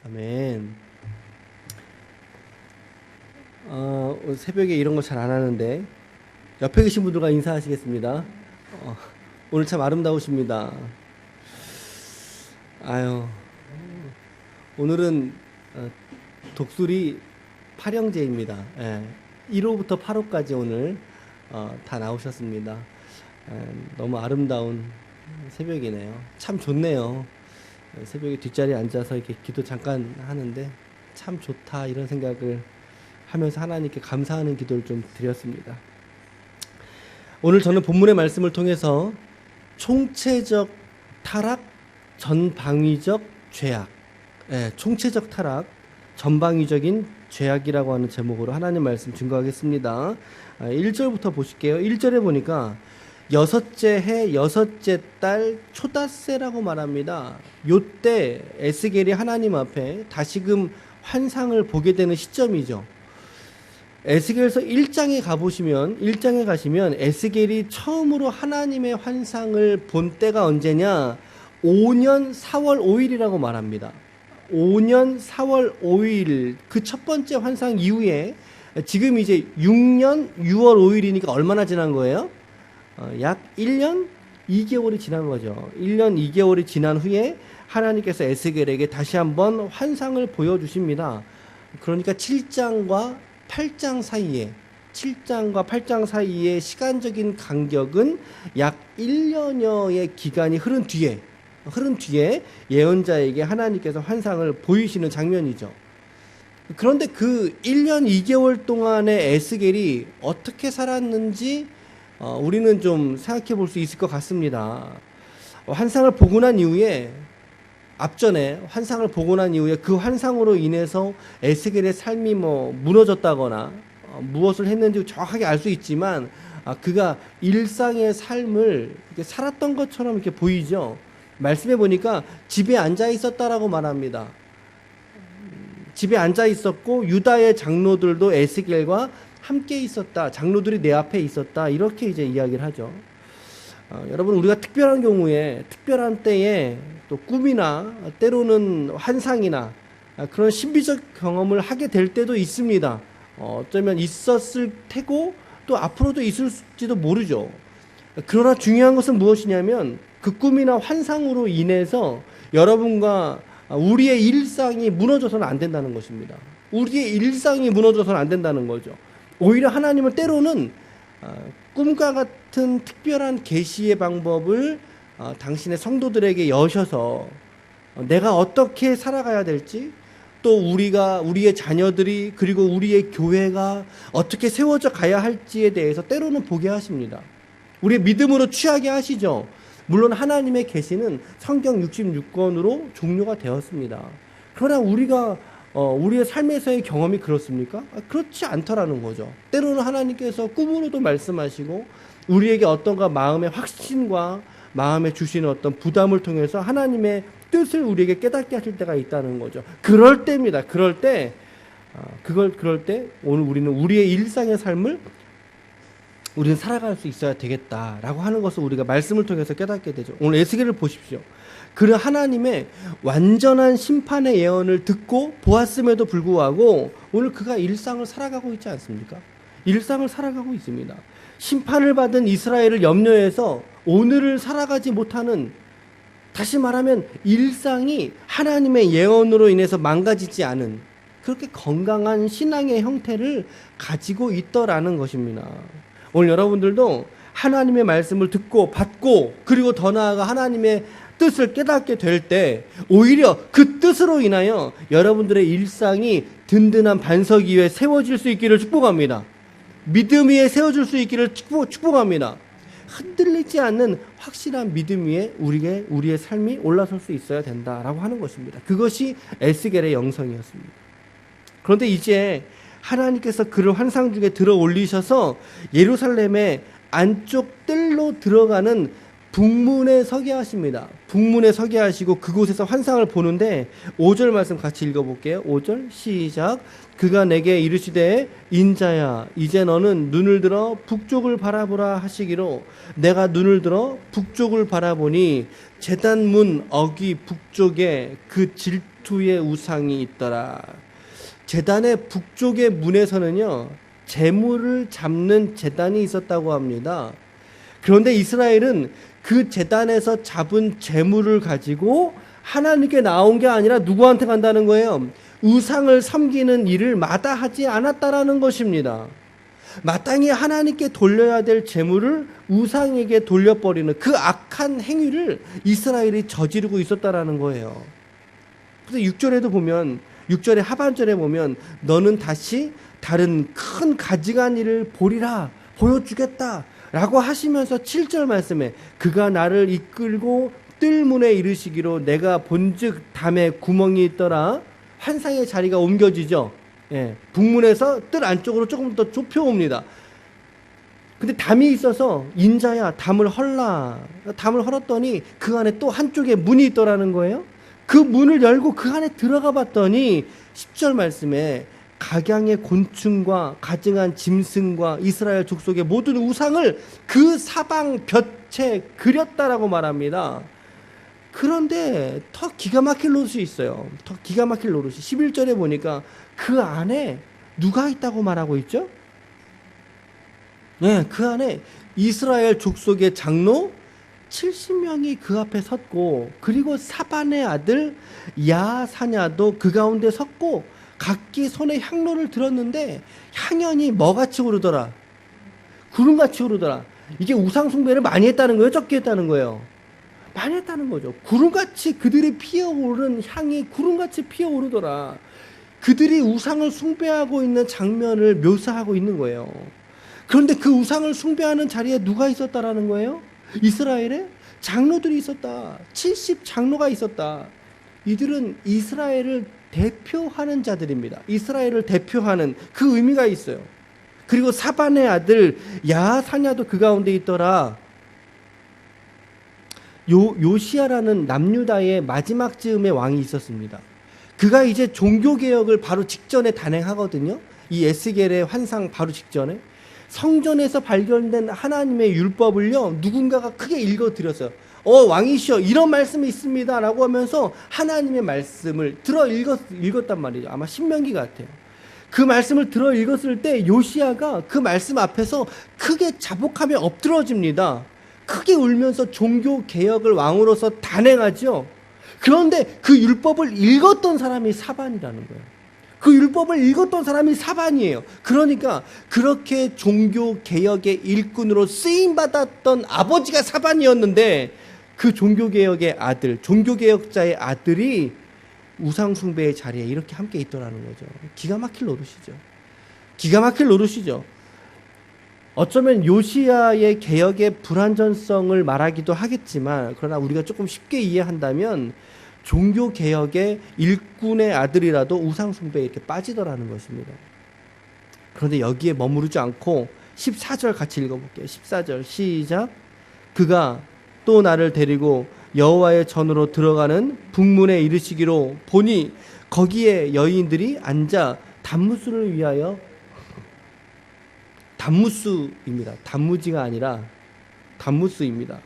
아멘. 오늘 새벽에 이런 거 잘 안 하는데 옆에 계신 분들과 인사하시겠습니다. 오늘 참 아름다우십니다. 아유, 오늘은 독수리 팔형제입니다. 1호부터 8호까지 오늘 다 나오셨습니다. 너무 아름다운 새벽이네요. 참 좋네요. 새벽에 뒷자리에 앉아서 이렇게 기도 잠깐 하는데 참 좋다 이런 생각을 하면서 하나님께 감사하는 기도를 좀 드렸습니다. 오늘 저는 본문의 말씀을 통해서 총체적 타락, 전방위적 죄악, 총체적 타락, 전방위적인 죄악이라고 하는 제목으로 하나님 말씀 증거하겠습니다. 1절부터 보실게요. 1절에 보니까 여섯째 해 여섯째 달 초닷새라고 말합니다. 요때 에스겔이 하나님 앞에 다시금 환상을 보게 되는 시점이죠. 에스겔서 1장에 가보시면 1장에 가시면 에스겔이 처음으로 하나님의 환상을 본 때가 언제냐? 5년 4월 5일이라고 말합니다. 5년 4월 5일 그 첫 번째 환상 이후에 지금 이제 6년 6월 5일이니까 얼마나 지난 거예요? 약 1년 2개월이 지난 거죠. 1년 2개월이 지난 후에 하나님께서 에스겔에게 다시 한번 환상을 보여주십니다. 그러니까 7장과 8장 사이에 7장과 8장 사이의 시간적인 간격은 약 1년여의 기간이 흐른 뒤에 예언자에게 하나님께서 환상을 보이시는 장면이죠. 그런데 그 1년 2개월 동안의 에스겔이 어떻게 살았는지 우리는 좀 생각해 볼 수 있을 것 같습니다. 환상을 보고 난 이후에 앞전에 환상을 보고 난 이후에 그 환상으로 인해서 에스겔의 삶이 무너졌다거나 무엇을 했는지 정확하게 알 수 있지만 그가 일상의 삶을 이렇게 살았던 것처럼 이렇게 보이죠. 말씀해 보니까 집에 앉아 있었다라고 말합니다. 집에 앉아 있었고 유다의 장로들도 에스겔과 함께 있었다. 장로들이 내 앞에 있었다. 이렇게 이제 이야기를 하죠. 여러분 우리가 특별한 경우에 특별한 때에 또 꿈이나 때로는 환상이나 그런 신비적 경험을 하게 될 때도 있습니다. 어쩌면 있었을 테고 또 앞으로도 있을지도 모르죠. 그러나 중요한 것은 무엇이냐면 그 꿈이나 환상으로 인해서 여러분과 우리의 일상이 무너져서는 안 된다는 것입니다. 우리의 일상이 무너져서는 안 된다는 거죠. 오히려 하나님은 때로는 꿈과 같은 특별한 계시의 방법을 당신의 성도들에게 여셔서 내가 어떻게 살아가야 될지 또 우리의 자녀들이 그리고 우리의 교회가 어떻게 세워져 가야 할지에 대해서 때로는 보게 하십니다. 우리의 믿음으로 취하게 하시죠. 물론 하나님의 계시는 성경 66권으로 종료가 되었습니다. 그러나 우리가 우리의 삶에서의 경험이 그렇습니까? 그렇지 않더라는 거죠. 때로는 하나님께서 꿈으로도 말씀하시고 우리에게 어떤가 마음의 확신과 마음에 주시는 어떤 부담을 통해서 하나님의 뜻을 우리에게 깨닫게 하실 때가 있다는 거죠. 그럴 때입니다. 그럴 때 오늘 우리는 우리의 일상의 삶을 우리는 살아갈 수 있어야 되겠다라고 하는 것을 우리가 말씀을 통해서 깨닫게 되죠. 오늘 에스겔을 보십시오. 그는 하나님의 완전한 심판의 예언을 듣고 보았음에도 불구하고 오늘 그가 일상을 살아가고 있지 않습니까? 일상을 살아가고 있습니다. 심판을 받은 이스라엘을 염려해서 오늘을 살아가지 못하는, 다시 말하면 일상이 하나님의 예언으로 인해서 망가지지 않은 그렇게 건강한 신앙의 형태를 가지고 있더라는 것입니다. 오늘 여러분들도 하나님의 말씀을 듣고 받고 그리고 더 나아가 하나님의 뜻을 깨닫게 될 때 오히려 그 뜻으로 인하여 여러분들의 일상이 든든한 반석 위에 세워질 수 있기를 축복합니다. 믿음 위에 세워질 수 있기를 축복합니다. 흔들리지 않는 확실한 믿음 위에 우리의 삶이 올라설 수 있어야 된다라고 하는 것입니다. 그것이 에스겔의 영성이었습니다. 그런데 이제 하나님께서 그를 환상 중에 들어 올리셔서 예루살렘의 안쪽 뜰로 들어가는 북문에 서게 하십니다. 북문에 서게 하시고 그곳에서 환상을 보는데 5절 말씀 같이 읽어볼게요. 5절 시작. 그가 내게 이르시되 인자야 이제 너는 눈을 들어 북쪽을 바라보라 하시기로 내가 눈을 들어 북쪽을 바라보니 제단문 어귀 북쪽에 그 두의 우상이 있더라. 제단의 북쪽의 문에서는요, 재물을 잡는 제단이 있었다고 합니다. 그런데 이스라엘은 그 제단에서 잡은 재물을 가지고 하나님께 나온 게 아니라 누구한테 간다는 거예요? 우상을 섬기는 일을 마다하지 않았다라는 것입니다. 마땅히 하나님께 돌려야 될 재물을 우상에게 돌려버리는 그 악한 행위를 이스라엘이 저지르고 있었다라는 거예요. 그래서 6절에도 보면, 6절의 하반절에 보면 너는 다시 다른 큰 가증한 일을 보리라, 보여주겠다 라고 하시면서 7절 말씀에 그가 나를 이끌고 뜰문에 이르시기로 내가 본즉 담에 구멍이 있더라. 환상의 자리가 옮겨지죠. 예, 북문에서 뜰 안쪽으로 조금 더 좁혀옵니다. 근데 담이 있어서 인자야 담을 헐라. 담을 헐었더니 그 안에 또 한쪽에 문이 있더라는 거예요. 그 문을 열고 그 안에 들어가 봤더니 10절 말씀에 각양의 곤충과 가증한 짐승과 이스라엘 족속의 모든 우상을 그 사방 볕에 그렸다라고 말합니다. 그런데 더 기가 막힐 노릇이 있어요. 더 기가 막힐 노릇이 11절에 보니까 그 안에 누가 있다고 말하고 있죠? 네, 그 안에 이스라엘 족속의 장로 70명이 그 앞에 섰고, 그리고 사반의 아들 야사냐도 그 가운데 섰고, 각기 손에 향로를 들었는데 향연이 뭐같이 오르더라? 구름같이 오르더라. 이게 우상숭배를 많이 했다는 거예요? 적게 했다는 거예요? 많이 했다는 거죠. 구름같이 그들이 피어오른 향이 구름같이 피어오르더라. 그들이 우상을 숭배하고 있는 장면을 묘사하고 있는 거예요. 그런데 그 우상을 숭배하는 자리에 누가 있었다라는 거예요? 이스라엘에 장로들이 있었다. 70 장로가 있었다. 이들은 이스라엘을 대표하는 자들입니다. 이스라엘을 대표하는 그 의미가 있어요. 그리고 사반의 아들 야사냐도 그 가운데 있더라. 요시야라는 남유다의 마지막 즈음의 왕이 있었습니다. 그가 이제 종교개혁을 바로 직전에 단행하거든요. 이 에스겔의 환상 바로 직전에 성전에서 발견된 하나님의 율법을요, 누군가가 크게 읽어드렸어요. 왕이시여 이런 말씀이 있습니다 라고 하면서 하나님의 말씀을 들어 읽었단 말이죠. 아마 신명기 같아요. 그 말씀을 들어 읽었을 때 요시야가 그 말씀 앞에서 크게 자복하며 엎드러집니다. 크게 울면서 종교개혁을 왕으로서 단행하죠. 그런데 그 율법을 읽었던 사람이 사반이라는 거예요. 그 율법을 읽었던 사람이 사반이에요. 그러니까 그렇게 종교개혁의 일꾼으로 쓰임받았던 아버지가 사반이었는데 그 종교개혁의 아들, 종교개혁자의 아들이 우상숭배의 자리에 이렇게 함께 있더라는 거죠. 기가 막힐 노릇이죠. 기가 막힐 노릇이죠. 어쩌면 요시야의 개혁의 불완전성을 말하기도 하겠지만, 그러나 우리가 조금 쉽게 이해한다면 종교개혁의 일꾼의 아들이라도 우상숭배에 이렇게 빠지더라는 것입니다. 그런데 여기에 머무르지 않고 14절 같이 읽어볼게요. 14절 시작. 그가 또 나를 데리고 여호와의 전으로 들어가는 북문에 이르시기로 보니 거기에 여인들이 앉아 단무스를 위하여, 단무스입니다. 단무지가 아니라 단무스입니다.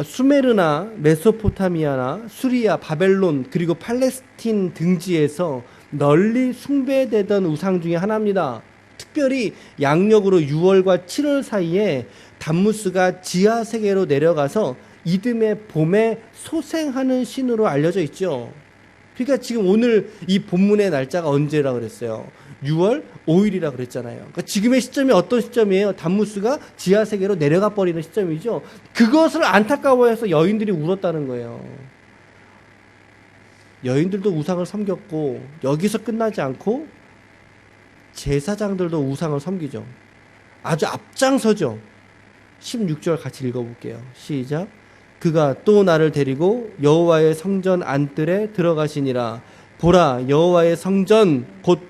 수메르나 메소포타미아나 수리아, 바벨론 그리고 팔레스틴 등지에서 널리 숭배되던 우상 중에 하나입니다. 특별히 양력으로 6월과 7월 사이에 단무스가 지하 세계로 내려가서 이듬해 봄에 소생하는 신으로 알려져 있죠. 그러니까 지금 오늘 이 본문의 날짜가 언제라고 그랬어요? 6월 5일이라 그랬잖아요. 그러니까 지금의 시점이 어떤 시점이에요? 단무스가 지하 세계로 내려가 버리는 시점이죠. 그것을 안타까워해서 여인들이 울었다는 거예요. 여인들도 우상을 섬겼고 여기서 끝나지 않고 제사장들도 우상을 섬기죠. 아주 앞장서죠. 16절 같이 읽어볼게요. 시작. 그가 또 나를 데리고 여호와의 성전 안뜰에 들어가시니라. 보라, 여호와의 성전 곧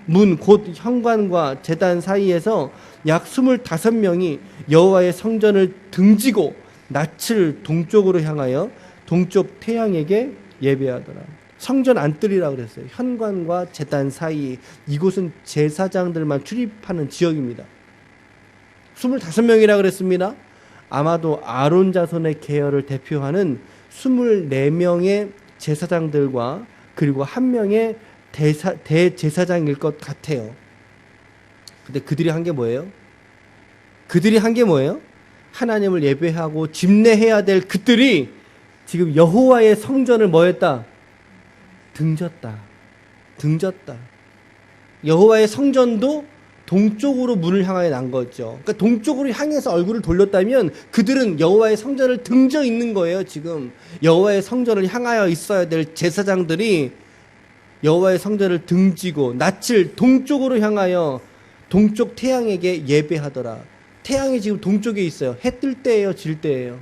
문 곧 현관과 제단 사이에서 약 25명이 여호와의 성전을 등지고 낯을 동쪽으로 향하여 동쪽 태양에게 예배하더라. 성전 안뜰이라고 그랬어요. 현관과 제단 사이, 이곳은 제사장들만 출입하는 지역입니다. 25명이라고 그랬습니다. 아마도 아론 자손의 계열을 대표하는 24명의 제사장들과 그리고 한 명의 대제사장일 것 같아요. 근데 그들이 한 게 뭐예요? 그들이 한 게 뭐예요? 하나님을 예배하고 집례해야 될 그들이 지금 여호와의 성전을 뭐 했다? 등졌다. 여호와의 성전도 동쪽으로 문을 향하여 난 거죠. 그러니까 동쪽으로 향해서 얼굴을 돌렸다면 그들은 여호와의 성전을 등져 있는 거예요. 지금 여호와의 성전을 향하여 있어야 될 제사장들이 여호와의 성전을 등지고 낯을 동쪽으로 향하여 동쪽 태양에게 예배하더라. 태양이 지금 동쪽에 있어요. 해 뜰 때예요, 질 때예요?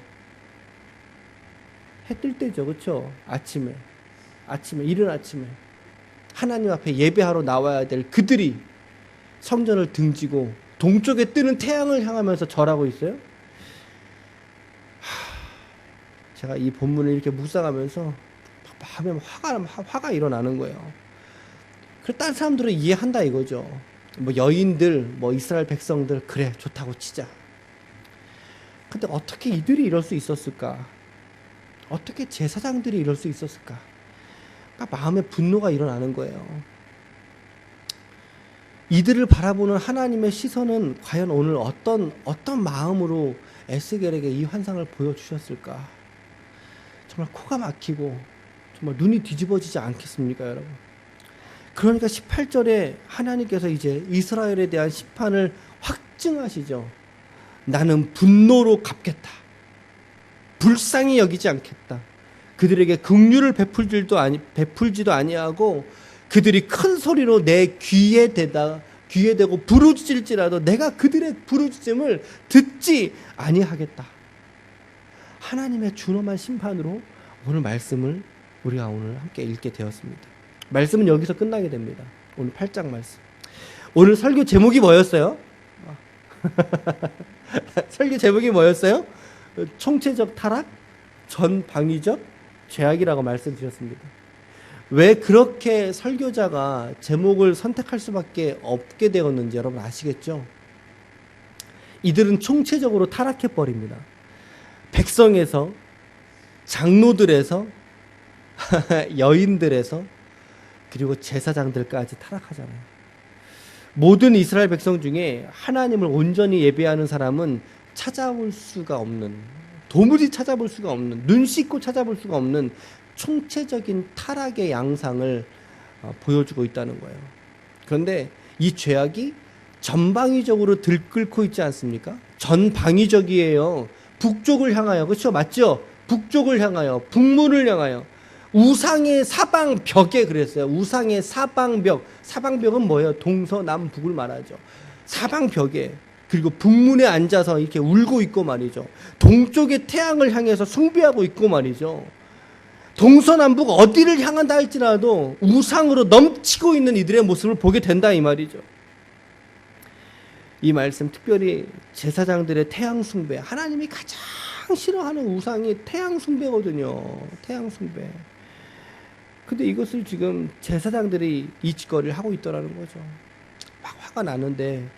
해 뜰 때죠. 그렇죠? 아침에 이른 아침에 하나님 앞에 예배하러 나와야 될 그들이 성전을 등지고 동쪽에 뜨는 태양을 향하면서 절하고 있어요. 제가 이 본문을 이렇게 묵상하면서 하면 화가 일어나는 거예요. 그래서 다른 사람들은 이해한다 이거죠. 뭐 여인들, 뭐 이스라엘 백성들 그래 좋다고 치자. 근데 어떻게 이들이 이럴 수 있었을까? 어떻게 제사장들이 이럴 수 있었을까? 그러니까 마음에 분노가 일어나는 거예요. 이들을 바라보는 하나님의 시선은 과연 오늘 어떤 마음으로 에스겔에게 이 환상을 보여주셨을까? 정말 코가 막히고 정말 눈이 뒤집어지지 않겠습니까, 여러분? 그러니까 18절에 하나님께서 이제 이스라엘에 대한 심판을 확증하시죠. 나는 분노로 갚겠다. 불쌍히 여기지 않겠다. 그들에게 긍휼을 베풀지도 아니하고 그들이 큰 소리로 내 귀에 대고 부르짖을지라도 내가 그들의 부르짖음을 듣지 아니하겠다. 하나님의 준엄한 심판으로 오늘 말씀을 우리가 오늘 함께 읽게 되었습니다. 말씀은 여기서 끝나게 됩니다. 오늘 8장 말씀. 오늘 설교 제목이 뭐였어요? 설교 제목이 뭐였어요? 총체적 타락, 전방위적 죄악이라고 말씀드렸습니다. 왜 그렇게 설교자가 제목을 선택할 수밖에 없게 되었는지 여러분 아시겠죠? 이들은 총체적으로 타락해 버립니다. 백성에서, 장로들에서, 여인들에서, 그리고 제사장들까지 타락하잖아요. 모든 이스라엘 백성 중에 하나님을 온전히 예배하는 사람은 찾아볼 수가 없는, 도무지 찾아볼 수가 없는, 눈 씻고 찾아볼 수가 없는 총체적인 타락의 양상을 보여주고 있다는 거예요. 그런데 이 죄악이 전방위적으로 들끓고 있지 않습니까? 전방위적이에요. 북쪽을 향하여, 그렇죠? 맞죠? 북쪽을 향하여, 북문을 향하여, 우상의 사방벽에 그랬어요. 우상의 사방벽. 사방벽은 뭐예요? 동서남북을 말하죠. 사방벽에. 그리고 북문에 앉아서 이렇게 울고 있고 말이죠. 동쪽의 태양을 향해서 숭배하고 있고 말이죠. 동서남북 어디를 향한다 할지라도 우상으로 넘치고 있는 이들의 모습을 보게 된다 이 말이죠. 이 말씀 특별히 제사장들의 태양 숭배, 하나님이 가장 싫어하는 우상이 태양 숭배거든요. 태양 숭배. 근데 이것을 지금 제사장들이 이 짓거리를 하고 있더라는 거죠. 막 화가 나는데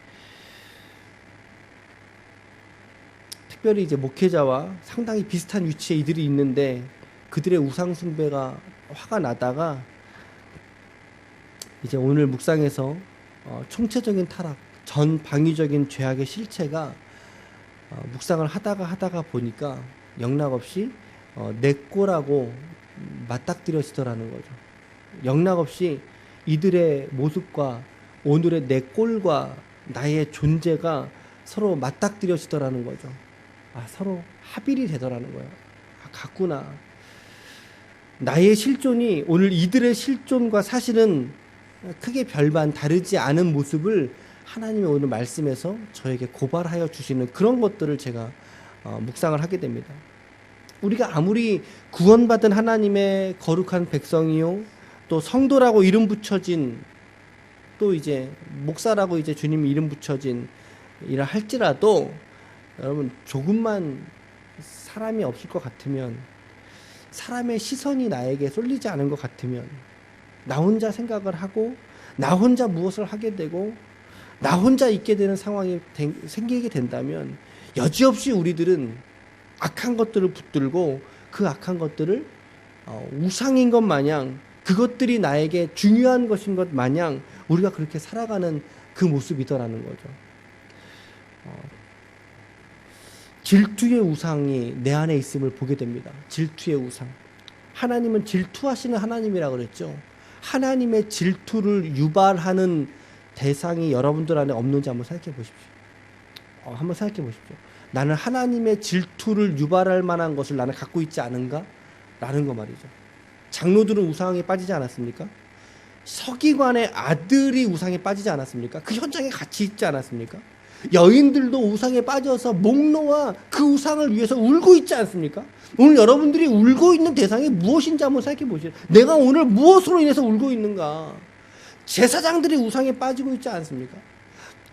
특별히 이제 목회자와 상당히 비슷한 위치에 이들이 있는데 그들의 우상 숭배가 화가 나다가 이제 오늘 묵상에서 총체적인 타락, 전방위적인 죄악의 실체가 묵상을 하다가 보니까 영락없이 내 꼴하고 맞닥뜨려지더라는 거죠. 영락없이 이들의 모습과 오늘의 내 꼴과 나의 존재가 서로 맞닥뜨려지더라는 거죠. 서로 합일이 되더라는 거예요. 같구나. 나의 실존이 오늘 이들의 실존과 사실은 크게 별반 다르지 않은 모습을 하나님이 오늘 말씀에서 저에게 고발하여 주시는 그런 것들을 제가 묵상을 하게 됩니다. 우리가 아무리 구원받은 하나님의 거룩한 백성이요, 또 성도라고 이름 붙여진, 또 이제 목사라고 이제 주님이 이름 붙여진 이라 할지라도 여러분 조금만 사람이 없을 것 같으면, 사람의 시선이 나에게 쏠리지 않은 것 같으면, 나 혼자 생각을 하고 나 혼자 무엇을 하게 되고 나 혼자 있게 되는 상황이 생기게 된다면 여지없이 우리들은 악한 것들을 붙들고 그 악한 것들을 우상인 것 마냥, 그것들이 나에게 중요한 것인 것 마냥 우리가 그렇게 살아가는 그 모습이더라는 거죠. 질투의 우상이 내 안에 있음을 보게 됩니다. 질투의 우상. 하나님은 질투하시는 하나님이라고 그랬죠. 하나님의 질투를 유발하는 대상이 여러분들 안에 없는지 한번 생각해 보십시오. 한번 생각해 보십시오. 나는 하나님의 질투를 유발할 만한 것을 나는 갖고 있지 않은가? 라는 거 말이죠. 장로들은 우상에 빠지지 않았습니까? 서기관의 아들이 우상에 빠지지 않았습니까? 그 현장에 같이 있지 않았습니까? 여인들도 우상에 빠져서 목 놓아 그 우상을 위해서 울고 있지 않습니까? 오늘 여러분들이 울고 있는 대상이 무엇인지 한번 생각해 보시죠. 내가 오늘 무엇으로 인해서 울고 있는가? 제사장들이 우상에 빠지고 있지 않습니까?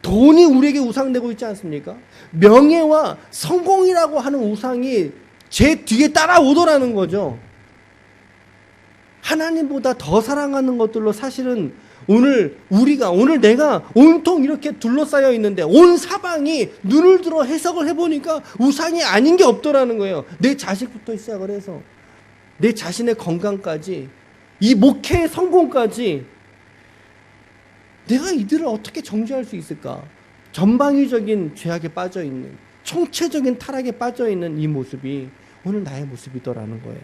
돈이 우리에게 우상되고 있지 않습니까? 명예와 성공이라고 하는 우상이 제 뒤에 따라오더라는 거죠. 하나님보다 더 사랑하는 것들로 사실은 오늘 내가 온통 이렇게 둘러싸여 있는데 온 사방이 눈을 들어 해석을 해보니까 우상이 아닌 게 없더라는 거예요. 내 자식부터 시작을 해서 내 자신의 건강까지, 이 목회의 성공까지, 내가 이들을 어떻게 정죄할 수 있을까? 전방위적인 죄악에 빠져있는, 총체적인 타락에 빠져있는 이 모습이 오늘 나의 모습이더라는 거예요.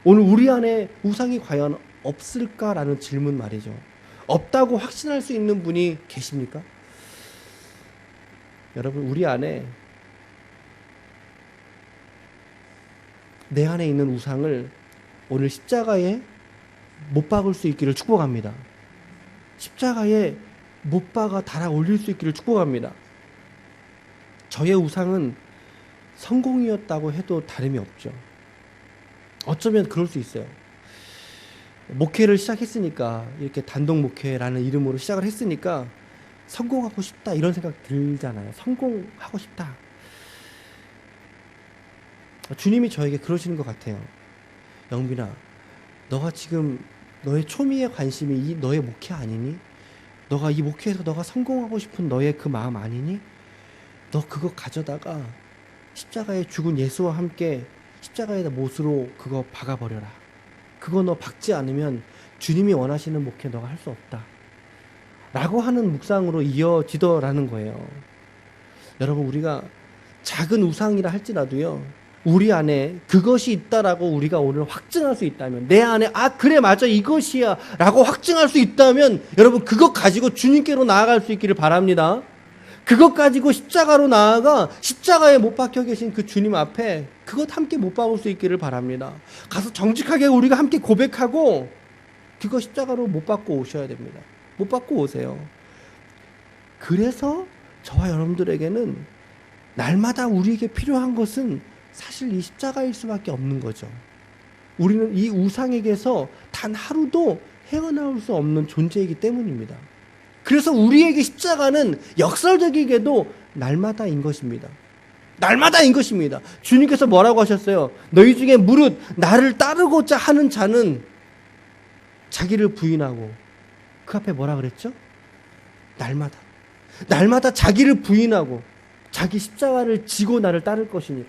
오늘 우리 안에 우상이 과연 없을까라는 질문 말이죠. 없다고 확신할 수 있는 분이 계십니까? 여러분, 우리 안에, 내 안에 있는 우상을 오늘 십자가에 못 박을 수 있기를 축복합니다. 십자가에 못 박아 달아 올릴 수 있기를 축복합니다. 저의 우상은 성공이었다고 해도 다름이 없죠. 어쩌면 그럴 수 있어요. 목회를 시작했으니까, 이렇게 단독 목회라는 이름으로 시작을 했으니까 성공하고 싶다 이런 생각 들잖아요. 성공하고 싶다. 주님이 저에게 그러시는 것 같아요. 영빈아, 너가 지금 너의 초미의 관심이 이 너의 목회 아니니? 너가 이 목회에서 너가 성공하고 싶은 너의 그 마음 아니니? 너 그거 가져다가 십자가에 죽은 예수와 함께 십자가에다 못으로 그거 박아버려라. 그거 너 박지 않으면 주님이 원하시는 목회 너가 할 수 없다. 라고 하는 묵상으로 이어지더라는 거예요. 여러분, 우리가 작은 우상이라 할지라도요, 우리 안에 그것이 있다라고 우리가 오늘 확증할 수 있다면, 내 안에 그래 맞아 이것이야 라고 확증할 수 있다면, 여러분 그것 가지고 주님께로 나아갈 수 있기를 바랍니다. 그것 가지고 십자가로 나아가 십자가에 못 박혀 계신 그 주님 앞에 그것 함께 못 박을 수 있기를 바랍니다. 가서 정직하게 우리가 함께 고백하고 그거 십자가로 못 박고 오셔야 됩니다. 못 박고 오세요. 그래서 저와 여러분들에게는 날마다 우리에게 필요한 것은 사실 이 십자가일 수밖에 없는 거죠. 우리는 이 우상에게서 단 하루도 헤어나올 수 없는 존재이기 때문입니다. 그래서 우리에게 십자가는 역설적이게도 날마다인 것입니다. 날마다인 것입니다. 주님께서 뭐라고 하셨어요? 너희 중에 무릇 나를 따르고자 하는 자는 자기를 부인하고, 그 앞에 뭐라 그랬죠? 날마다 자기를 부인하고 자기 십자가를 지고 나를 따를 것이니라.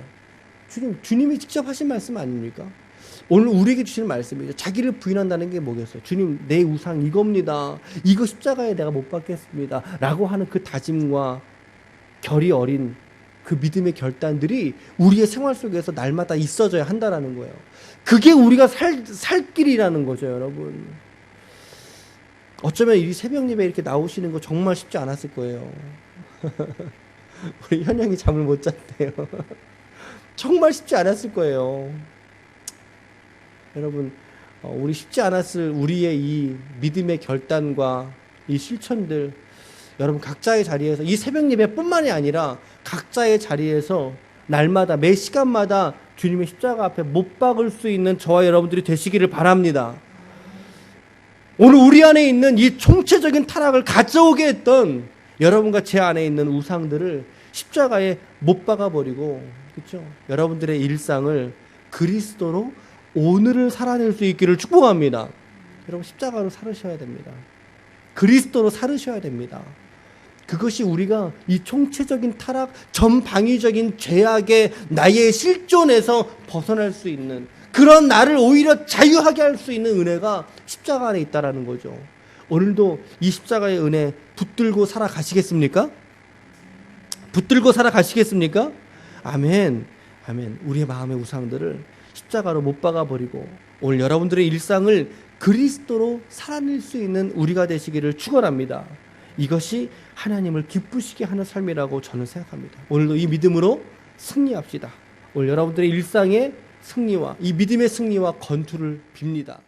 주님이 직접 하신 말씀 아닙니까? 오늘 우리에게 주시는 말씀이죠. 자기를 부인한다는 게 뭐겠어요? 주님, 내 우상 이겁니다. 이거 십자가에 내가 못 박겠습니다. 라고 하는 그 다짐과 결이 어린 그 믿음의 결단들이 우리의 생활 속에서 날마다 있어져야 한다는 거예요. 그게 우리가 살 길이라는 거죠, 여러분. 어쩌면 이 새벽 예배 이렇게 나오시는 거 정말 쉽지 않았을 거예요. 우리 현영이 잠을 못 잤대요. 정말 쉽지 않았을 거예요. 여러분, 우리 쉽지 않았을 우리의 이 믿음의 결단과 이 실천들, 여러분 각자의 자리에서, 이 새벽 예배뿐만이 아니라 각자의 자리에서 날마다 매 시간마다 주님의 십자가 앞에 못 박을 수 있는 저와 여러분들이 되시기를 바랍니다. 오늘 우리 안에 있는 이 총체적인 타락을 가져오게 했던 여러분과 제 안에 있는 우상들을 십자가에 못 박아버리고, 그렇죠? 여러분들의 일상을 그리스도로 오늘을 살아낼 수 있기를 축복합니다. 여러분, 십자가로 살으셔야 됩니다. 그리스도로 살으셔야 됩니다. 그것이 우리가 이 총체적인 타락, 전방위적인 죄악의 나의 실존에서 벗어날 수 있는 그런 나를 오히려 자유하게 할 수 있는 은혜가 십자가 안에 있다라는 거죠. 오늘도 이 십자가의 은혜 붙들고 살아가시겠습니까? 붙들고 살아가시겠습니까? 아멘. 아멘. 우리의 마음의 우상들을 십자가로 못 박아버리고 오늘 여러분들의 일상을 그리스도로 살아낼 수 있는 우리가 되시기를 축원합니다. 이것이 하나님을 기쁘시게 하는 삶이라고 저는 생각합니다. 오늘도 이 믿음으로 승리합시다. 오늘 여러분들의 일상의 승리와 이 믿음의 승리와 건투를 빕니다.